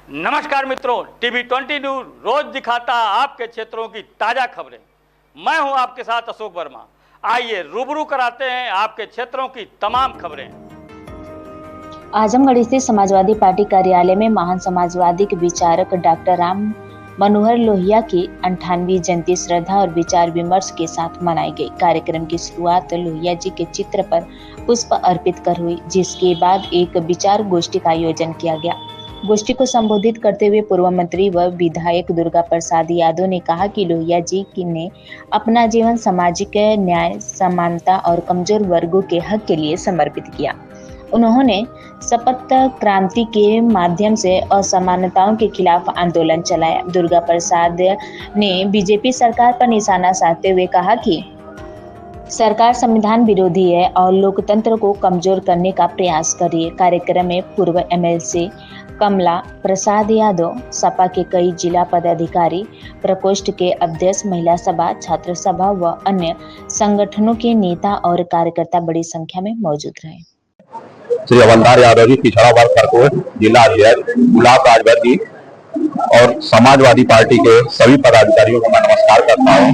नमस्कार मित्रों, TV 20 news रोज दिखाता आपके क्षेत्रों की ताजा खबरें। मैं हूं आपके साथ अशोक वर्मा। आइए रूबरू कराते हैं आपके क्षेत्रों की तमाम खबरें। आजमगढ़ स्थित समाजवादी पार्टी कार्यालय में महान समाजवादी के विचारक डॉक्टर राम मनोहर लोहिया की 98वीं जयंती श्रद्धा और विचार विमर्श के साथ मनाई गई। कार्यक्रम की शुरुआत लोहिया जी के चित्र पर पुष्प अर्पित कर हुई, जिसके बाद एक विचार गोष्ठी का आयोजन किया गया। गोष्ठी को संबोधित करते हुए पूर्व मंत्री व विधायक दुर्गा प्रसाद यादव ने कहा कि लोहिया जी ने अपना जीवन सामाजिक न्याय, समानता और कमजोर वर्गों के हक के लिए समर्पित किया। उन्होंने शपथ क्रांति के माध्यम से असमानताओं के खिलाफ आंदोलन चलाया। दुर्गा प्रसाद ने बीजेपी सरकार पर निशाना साधते हुए कहा कि सरकार संविधान विरोधी है और लोकतंत्र को कमजोर करने का प्रयास कर रही है। कार्यक्रम में पूर्व एमएलसी कमला प्रसाद यादव, सपा के कई जिला पदाधिकारी, प्रकोष्ठ के अध्यक्ष, महिला सभा, छात्र सभा व अन्य संगठनों के नेता और कार्यकर्ता बड़ी संख्या में मौजूद रहे। श्री अवंदार यादव जी, पिछड़ा वर्ग प्रकोष्ठ जिला अध्यक्ष गुलाब राजभर जी और समाजवादी पार्टी के सभी पदाधिकारियों को मैं नमस्कार करता हूँ।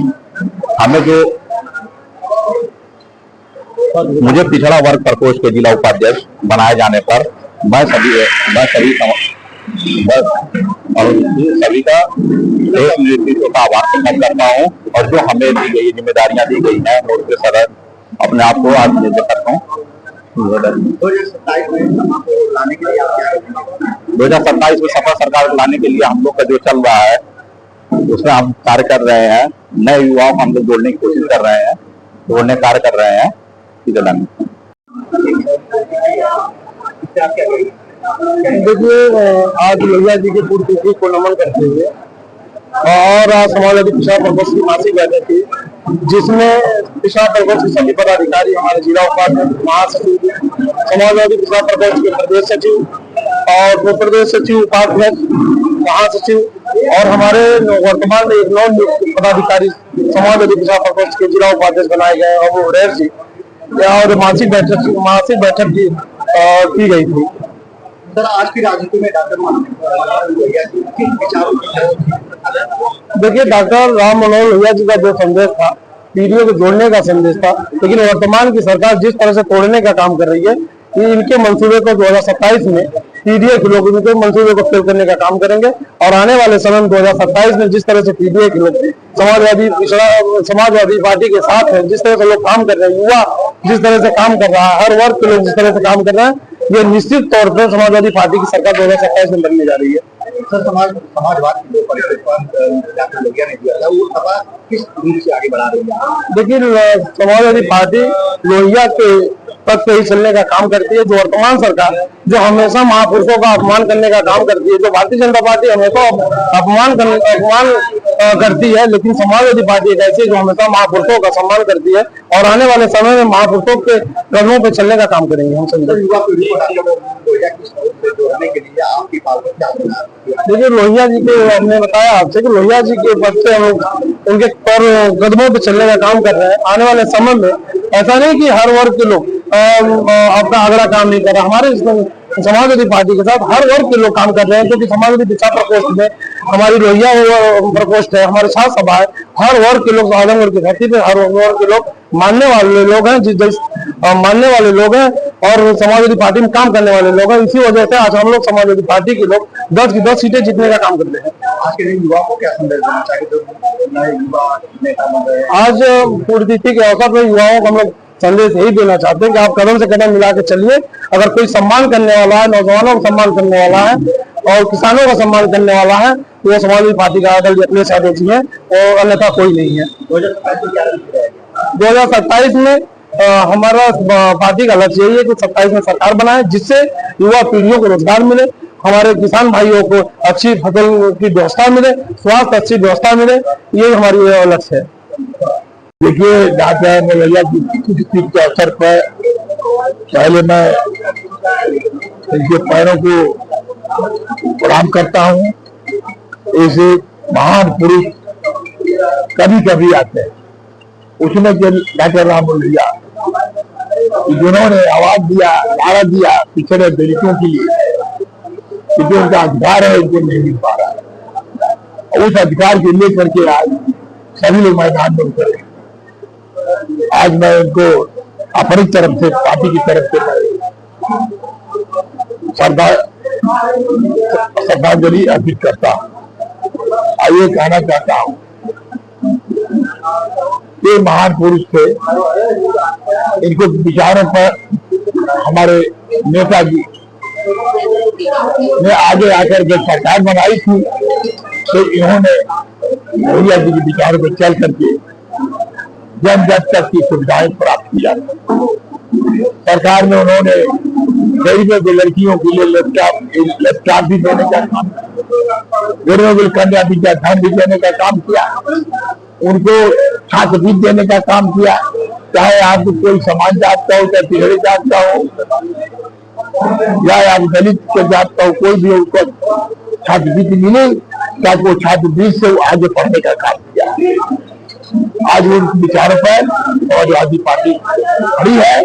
मुझे पिछड़ा वर्ग प्रकोष्ठ के जिला उपाध्यक्ष बनाए जाने पर मैं सभी का नेतृत्व का आभार प्रकट करता हूँ और जो हमें दी गई जिम्मेदारियां दी गई हैं उसके सदर अपने आप को आत्मनिर्भर करता हूँ। 2027 में सफल सरकार लाने के लिए हम लोग का जो चल रहा है उसमें हम कार्य कर रहे हैं। नए युवाओं को हम लोग जोड़ने की कोशिश कर रहे हैं, जोड़ने कार्य कर रहे हैं। देखिए, आज लोहिया जी के पूर्व तिथि को नमन करते हुए और आज समाजवादी पिछड़ा प्रकोष्ठ की मासिक बैठक थी, जिसमें पिछड़ा प्रकोष्ठ के सभी पदाधिकारी, हमारे जिला उपाध्यक्ष, महासचिव, समाजवादी पिछड़ा प्रकोष्ठ के प्रदेश सचिव और उप प्रदेश सचिव, उपाध्यक्ष, महासचिव और हमारे वर्तमान में एक नौ नियुक्त पदाधिकारी समाजवादी पिछड़ा प्रकोष्ठ के जिला उपाध्यक्ष बनाए गए और वो उड़ैर जी और मासिक बैठक की गई थी। सर, आज की राजनीति में डॉक्टर देखिए, डॉक्टर राम मनोहर लोहिया जी का जो संदेश था, पीढ़ियों को जोड़ने का संदेश था, लेकिन वर्तमान की सरकार जिस तरह से तोड़ने का काम कर रही है, ये इनके मंसूबे को 2027 में पीडीए के लोग इनके मंसूबे को फेल करने का काम करेंगे और आने वाले समय में 2027 में जिस तरह से पीडीए के लोग समाजवादी पार्टी के साथ है, जिस तरह से लोग काम कर रहे हैं, युवा जिस तरह से काम कर रहा है, हर वर्ग के लोग जिस तरह से काम कर रहे हैं, ये निश्चित तौर पर समाजवादी पार्टी की सरकार 2027 में बनने जा रही है। सर, समाजवाद की जो डॉक्टर लोहिया ने दिया था, वो सभा किस रूप से आगे बढ़ा रही है? देखिए, समाजवादी पार्टी लोहिया के पद पे ही चलने का काम करती है। जो वर्तमान सरकार जो हमेशा महापुरुषों का अपमान करने का काम करती है, जो भारतीय जनता पार्टी हमेशा अपमान करती है, लेकिन समाजवादी पार्टी एक ऐसी है जो हमेशा महापुरुषों का सम्मान करती है और आने वाले समय में महापुरुषों के कदमों पे चलने का काम करेंगे हम सब। युवा पीढ़ी को जोड़ने के लिए आपकी पार्टी क्या? देखिए, लोहिया जी के हमने बताया आपसे कि लोहिया जी के पद से हम उनके कदमों पे चलने का काम कर रहे हैं। आने वाले समय में ऐसा नहीं कि हर वर्ग के लोग अपना अगला काम नहीं कर रहा, हमारे समाजवादी पार्टी के साथ हर वर्ग के लोग काम कर रहे हैं, क्योंकि समाजवादी पिछड़ा प्रकोष्ठ में हमारी लोहिया प्रकोष्ठ है, हमारे साथ सभा है, हर वर्ग के लोग आजमगढ़ की धरती पे हर वर्ग के लोग मानने वाले लोग हैं, मानने वाले लोग हैं और समाजवादी पार्टी में काम करने वाले लोग हैं। इसी वजह से आज हम लोग समाजवादी पार्टी के लोग 10 की 10 सीटें जीतने का काम करते हैं। आज के दिन युवा को क्या संदेश देना चाहिए? आज पूर्व तिथि के अवसर पर युवाओं को हम लोग संदेश यही देना चाहते हैं कि आप कदम से कदम मिला के चलिए। अगर कोई सम्मान करने वाला है, नौजवानों का सम्मान करने वाला है और किसानों का सम्मान करने वाला है, तो वो समाजवादी पार्टी का दल अपने साथ जी है और अन्यथा कोई नहीं है। 2027 में हमारा पार्टी का लक्ष्य यही है कि 27 में सरकार बनाए, जिससे युवा पीढ़ियों को रोजगार मिले, हमारे किसान भाइयों को अच्छी फसल की व्यवस्था मिले, स्वास्थ्य अच्छी व्यवस्था मिले, ये हमारी लक्ष्य है। देखिए, डॉक्टर लोहिया जी की तिथि के अवसर पर पहले मैं इनके पैरों को प्रणाम करता हूँ। ऐसे महान पुरुष कभी कभी आते हैं, उसमें जो डॉक्टर राम लोहिया जिन्होंने आवाज दिया, नारा दिया पिछड़े दलितों के लिए, कि जो उनका अधिकार है उनको नहीं मिल पा रहा है। उस अधिकार को लेकर के आज सभी लोग मैदान में उतरे। आज मैं उनको अपनी तरफ से, पार्टी की तरफ से श्रद्धांजलि अर्पित करता हूँ। ये कहना चाहता हूँ, ये महान पुरुष थे, इनको विचारों पर हमारे नेताजी ने आगे आकर के सरकार बनाई थी, तो इन्होंने लोहिया जी के विचारों पर चल करके जन जन तक की सुविधाएं प्राप्त किया। सरकार में उन्होंने गरीबों की लड़कियों के लिए लैपटॉप भी देने का काम, गरीबों की कन्या विद्याधन भी देने का काम किया, उनको छात्रवृत्ति देने का काम किया। चाहे आप कोई समाज जात का हो, चाहे पिछड़े जात का हो, या आप दलित के जात का हो, कोई भी उनको छात्रवृत्ति मिले, क्या वो छात्रवृत्ति से आगे पढ़ने का काम किया। आज उन विचारों पर समाजवादी पार्टी खड़ी है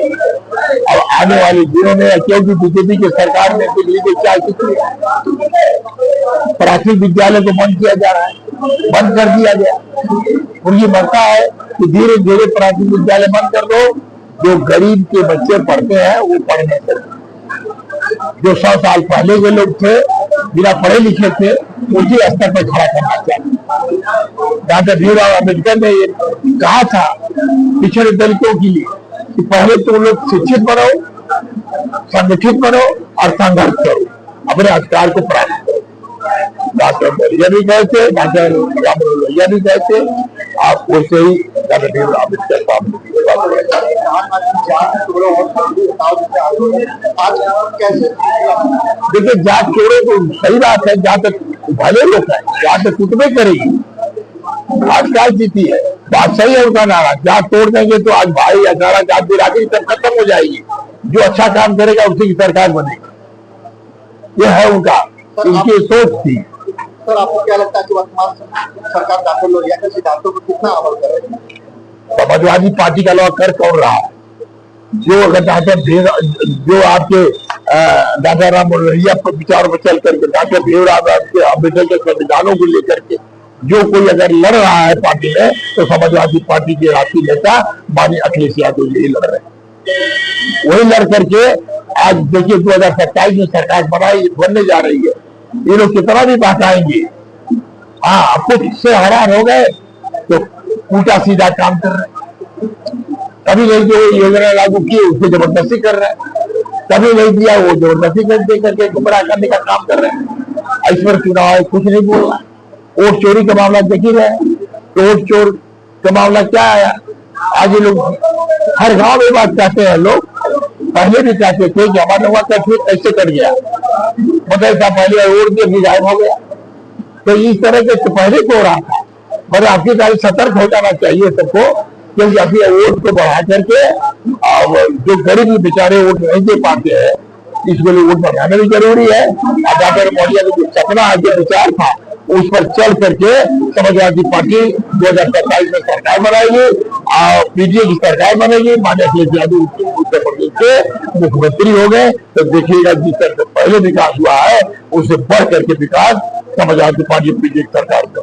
और आने वाले दिनों में, क्योंकि बीजेपी की सरकार ने दिल्ली में क्या की है, प्राथमिक विद्यालय को बंद किया जा रहा है, बंद कर दिया गया। उनकी मंशा है कि धीरे धीरे प्राथमिक विद्यालय बंद कर दो, जो गरीब के बच्चे पढ़ते हैं वो पढ़ने से, जो 100 साल पहले के लोग थे बिना पढ़े लिखे थे, उसी स्तर पर खड़ा करना चाहिए। डॉक्टर भीमराव अम्बेडकर ने ये कहा था पिछड़े दलितों के लिए कि पहले तो लोग शिक्षित बनो, संगठित बनो और संघर्ष करो, अपने अधिकार को प्राप्त करो। डॉक्टर लोहिया भी कहते, डॉक्टर राम लोहिया भी कहते, आप वैसे ही डॉक्टर भीमराव अम्बेडकर साहब। देखिए, जात छोड़ो तो सही बात है, जहाँ तक भले लोग हैं, जहाँ तक कुटबे करेगी, आजकल जीती है, बात सही है उनका नारा। जात तोड़ देंगे तो आज भाई अचारा जात बिरादरी सब खत्म हो जाएगी, जो अच्छा काम करेगा उसी की सरकार बनेगी। यह है उनका, उनकी सोच थी। सर, आपको क्या लगता है कि वर्तमान सरकार डॉक्टर लोहिया के सिद्धांतों पर कितना अमल कर रही है? समाजवादी पार्टी का अलावा कर कौन रहा है? जो अगर जो आपके डॉक्टर राम लोहिया पर विचारों पर चल करके, डॉक्टर भीमराव अम्बेडकर के संविधानों को लेकर के जो कोई अगर लड़ रहा है पार्टी में, तो समाजवादी पार्टी के राष्ट्रीय नेता माननीय अखिलेश यादव जी लड़ रहे हैं। वही लड़ करके आज देखिए 2027 में सरकार बनने जा रही है। ये लोग कितना भी बहकाएंगे, हाँ कुछ से हैरान हो गए तो उल्टा सीधा काम कर रहे हैं। कभी नहीं जो योजना लागू की उसको जबरदस्ती कर रहे हैं, कभी नहीं दिया वो जबरदस्ती करके गुमराह करने का काम कर रहे हैं। इस पर चुनाव कुछ नहीं बोलना। वोट चोरी का मामला देख ही रहे, वोट चोर का मामला क्या आया। आज ये लोग हर गांव में बात कहते हैं, लोग पहले भी कहते थे कि हमारा हुआ कैसे कट गया, मतलब था पहले वोट दिया गायब हो गया। तो इस तरह के पहले तो हो रहा था, पर आपकी तरह सतर्क हो जाना चाहिए सबको, क्योंकि अभी वोट को बढ़ा करके जो गरीब बेचारे वोट नहीं दे पाते हैं, इसके लिए वोट बढ़ाना भी जरूरी है। डॉक्टर लोहिया का जो सपना है, जो विचार था, उस पर चल करके समाजवादी पार्टी 2027 में सरकार बनाएगी और पीडीए की सरकार बनेगी। माननीय अखिलेश यादव उत्तर प्रदेश के मुख्यमंत्री हो गए तो देखिएगा जिस तरह से पहले विकास हुआ है उससे बढ़ करके विकास समाजवादी पार्टी पीडीए की सरकार का।